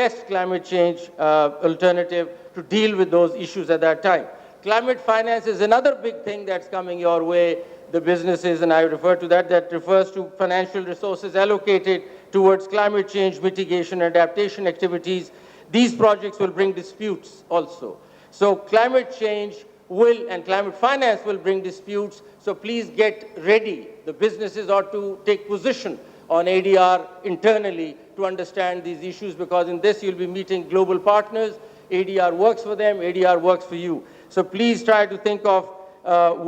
best climate change alternative to deal with those issues at that time. Climate finance is another big thing that's coming your way. The businesses, and I refer to that, that refers to financial resources allocated towards climate change mitigation and adaptation activities. These projects will bring disputes also. So climate change will, and climate finance will bring disputes. So please get ready. The businesses ought to take position on ADR internally to understand these issues, because in this you'll be meeting global partners. ADR works for them, ADR works for you. So please try to think of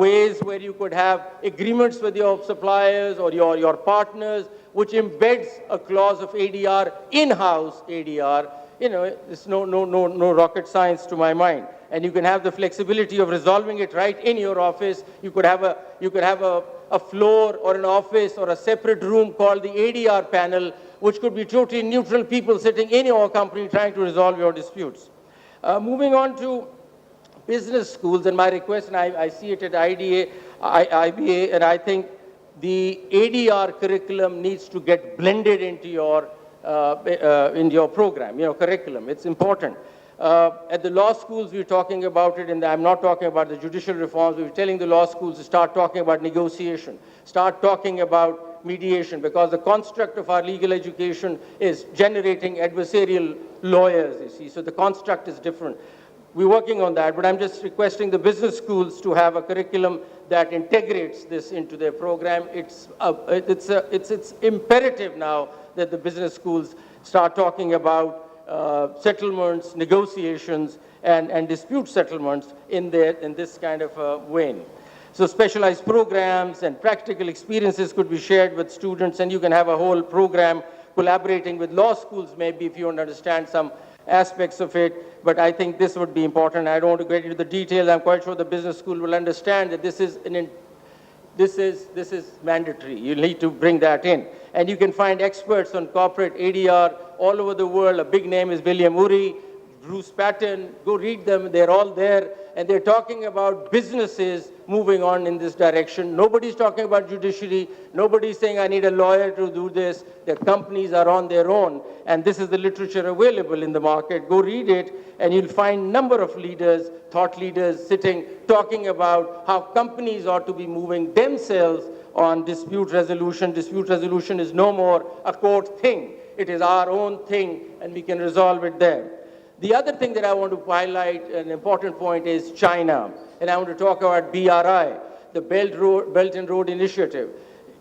ways where you could have agreements with your suppliers or your partners, which embeds a clause of ADR, in-house ADR. You know, it's no rocket science to my mind. And you can have the flexibility of resolving it right in your office. You could have a floor or an office or a separate room called the ADR panel, which could be totally neutral people sitting in your company trying to resolve your disputes. Moving on to business schools, and my request, and I see it at IBA, and I think the ADR curriculum needs to get blended into your program, curriculum. It's important. At the law schools, we're talking about it, and I'm not talking about the judicial reforms. We're telling the law schools to start talking about negotiation, start talking about mediation, because the construct of our legal education is generating adversarial lawyers, you see. So the construct is different. We're working on that, but I'm just requesting the business schools to have a curriculum that integrates this into their program. It's imperative now that the business schools start talking about settlements, negotiations, and dispute settlements in this kind of vein. So specialized programs and practical experiences could be shared with students, and you can have a whole program collaborating with law schools, maybe, if you don't understand some aspects of it. But I think this would be important. I don't want to get into the details. I'm quite sure the business school will understand that this is mandatory. You need to bring that in. And you can find experts on corporate ADR all over the world. A big name is William Ury, Bruce Patton. Go read them. They're all there. And they're talking about businesses moving on in this direction. Nobody's talking about judiciary. Nobody's saying, I need a lawyer to do this. The companies are on their own. And this is the literature available in the market. Go read it, and you'll find a number of leaders, thought leaders, sitting, talking about how companies ought to be moving themselves on dispute resolution. Dispute resolution is no more a court thing. It is our own thing, and we can resolve it there. The other thing that I want to highlight, an important point, is China. And I want to talk about BRI, the Belt and Road Initiative.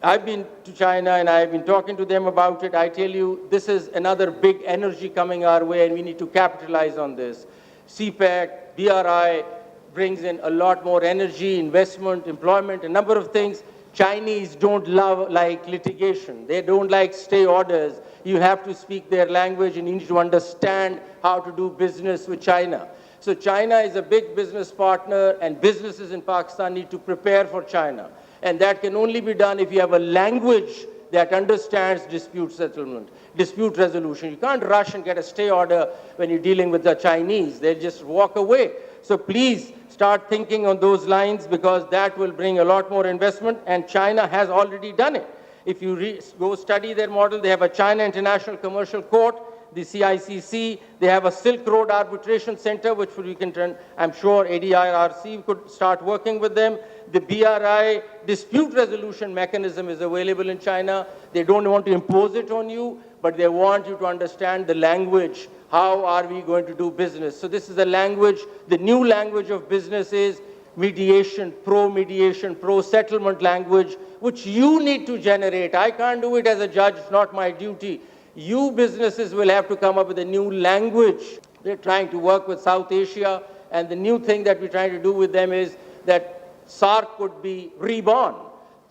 I've been to China, and I've been talking to them about it. I tell you, this is another big energy coming our way, and we need to capitalize on this. CPEC, BRI brings in a lot more energy, investment, employment, a number of things. Chinese don't like litigation. They don't like stay orders. You have to speak their language, and you need to understand how to do business with China. So China is a big business partner, and businesses in Pakistan need to prepare for China. And that can only be done if you have a language that understands dispute settlement, dispute resolution. You can't rush and get a stay order when you're dealing with the Chinese. They'll just walk away. So please start thinking on those lines, because that will bring a lot more investment, and China has already done it. If you go study their model, they have a China International Commercial Court, the CICC. They have a Silk Road Arbitration Center, which we can turn, I'm sure ADIRC could start working with them. The BRI dispute resolution mechanism is available in China. They don't want to impose it on you, but they want you to understand the language. How are we going to do business? So this is a language, the new language of business is mediation, pro-settlement language, which you need to generate. I can't do it as a judge, it's not my duty. You businesses will have to come up with a new language. They're trying to work with South Asia, and the new thing that we're trying to do with them is that SARC could be reborn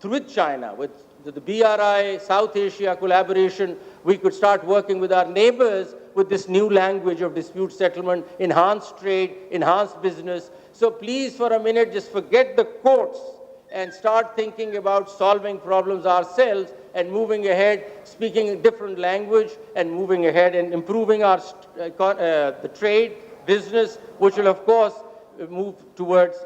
with China, with the BRI, South Asia collaboration. We could start working with our neighbors with this new language of dispute settlement, enhanced trade, enhanced business. So please, for a minute, just forget the courts and start thinking about solving problems ourselves and moving ahead, speaking a different language, and moving ahead and improving our the trade, business, which will, of course, move towards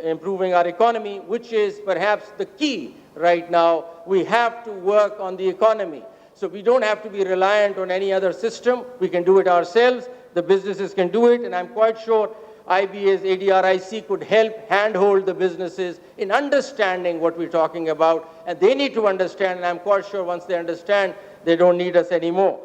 improving our economy, which is perhaps the key right now. We have to work on the economy. So we don't have to be reliant on any other system. We can do it ourselves. The businesses can do it, and I'm quite sure IBA's ADRIC could help handhold the businesses in understanding what we're talking about, and they need to understand, and I'm quite sure once they understand, they don't need us anymore.